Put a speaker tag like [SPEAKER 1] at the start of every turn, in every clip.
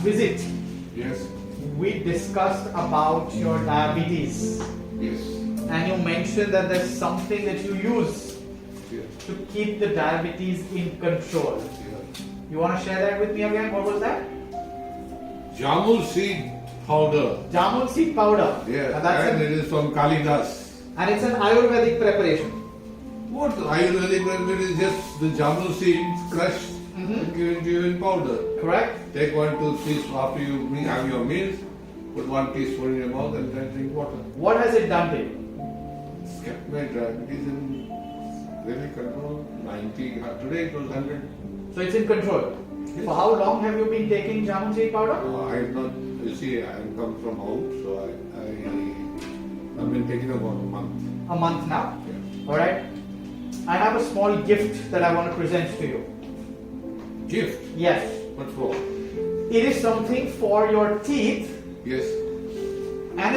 [SPEAKER 1] visit,
[SPEAKER 2] Yes.
[SPEAKER 1] we discussed about your diabetes,
[SPEAKER 2] Yes.
[SPEAKER 1] and you mentioned that there's something that you use
[SPEAKER 2] Yes.
[SPEAKER 1] to keep the diabetes in control.
[SPEAKER 2] Yes.
[SPEAKER 1] You want to share that with me again? What was that?
[SPEAKER 2] Jamun seed powder.
[SPEAKER 1] Jamun seed powder.
[SPEAKER 2] Yes.
[SPEAKER 1] And, that's
[SPEAKER 2] And it is from Kalidas.
[SPEAKER 1] and it's an Ayurvedic preparation.
[SPEAKER 2] What Ayurvedic remedy is just the jamun seeds crushed and given to you in powder.
[SPEAKER 1] Correct?
[SPEAKER 2] Take 1, 2 teaspoons after you have your meals. Put 1 teaspoon in your mouth and then drink water.
[SPEAKER 1] What has it done to you?
[SPEAKER 2] It's kept my diabetes in really control. 90. Today it was 100.
[SPEAKER 1] So it's in control.
[SPEAKER 2] Yes.
[SPEAKER 1] For how long have you been taking Jamun seed powder?
[SPEAKER 2] I have not. You see, I come from out, so I've been taking about a month.
[SPEAKER 1] A month now.
[SPEAKER 2] Yeah.
[SPEAKER 1] Alright? I have a small gift that I want to present to you.
[SPEAKER 2] Gift.
[SPEAKER 1] Yes.
[SPEAKER 2] What for?
[SPEAKER 1] It is something for your teeth,
[SPEAKER 2] Yes.
[SPEAKER 1] and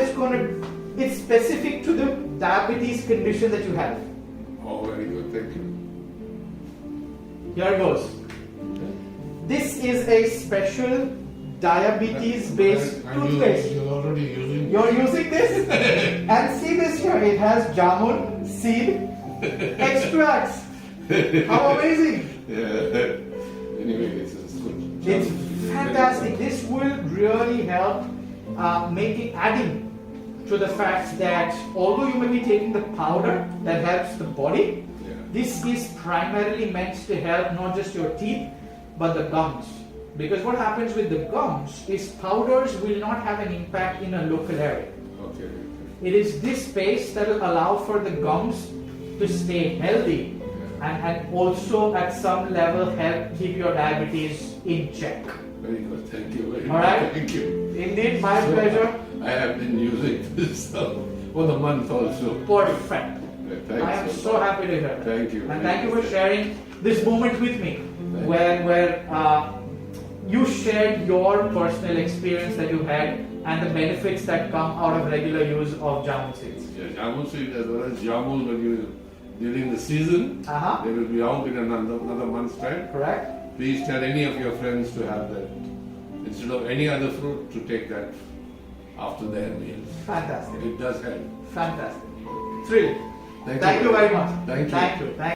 [SPEAKER 1] it's specific to the diabetes condition that you have.
[SPEAKER 2] Oh, very good. Thank you.
[SPEAKER 1] Here goes. This is a special diabetes based toothpaste.
[SPEAKER 2] You're already using.
[SPEAKER 1] You're using this? And see this here, it has Jamun seed extracts. How amazing!
[SPEAKER 2] Yeah. Anyway, it's good.
[SPEAKER 1] It's fantastic. This will really help adding to the fact that although you may be taking the powder that helps the body,
[SPEAKER 2] Yeah.
[SPEAKER 1] this is primarily meant to help not just your teeth but the gums. Because what happens with the gums is powders will not have an impact in a local area.
[SPEAKER 2] Okay.
[SPEAKER 1] It is this paste that will allow for the gums to stay healthy and also at some level help keep your diabetes in check.
[SPEAKER 2] Very good. Thank you very
[SPEAKER 1] All
[SPEAKER 2] much.
[SPEAKER 1] right.
[SPEAKER 2] Thank you.
[SPEAKER 1] Indeed, my
[SPEAKER 2] So,
[SPEAKER 1] pleasure.
[SPEAKER 2] I have been using this for the month also.
[SPEAKER 1] Perfect.
[SPEAKER 2] Thanks.
[SPEAKER 1] I am so happy to hear that.
[SPEAKER 2] Thank you.
[SPEAKER 1] And thank you for sharing this moment with me,
[SPEAKER 2] Thank
[SPEAKER 1] where you shared your personal experience that you had and the benefits that come out of regular use of Jamun seeds.
[SPEAKER 2] Yeah, jamun seed as well as jamun when you during the season, they will be out in another month's time.
[SPEAKER 1] Correct?
[SPEAKER 2] Please tell any of your friends to have that instead of any other fruit to take that after their meals.
[SPEAKER 1] Fantastic.
[SPEAKER 2] It does help.
[SPEAKER 1] Fantastic. Thrilled.
[SPEAKER 2] Thank
[SPEAKER 1] Thank
[SPEAKER 2] you.
[SPEAKER 1] you very much.
[SPEAKER 2] Thank you.
[SPEAKER 1] Thank you.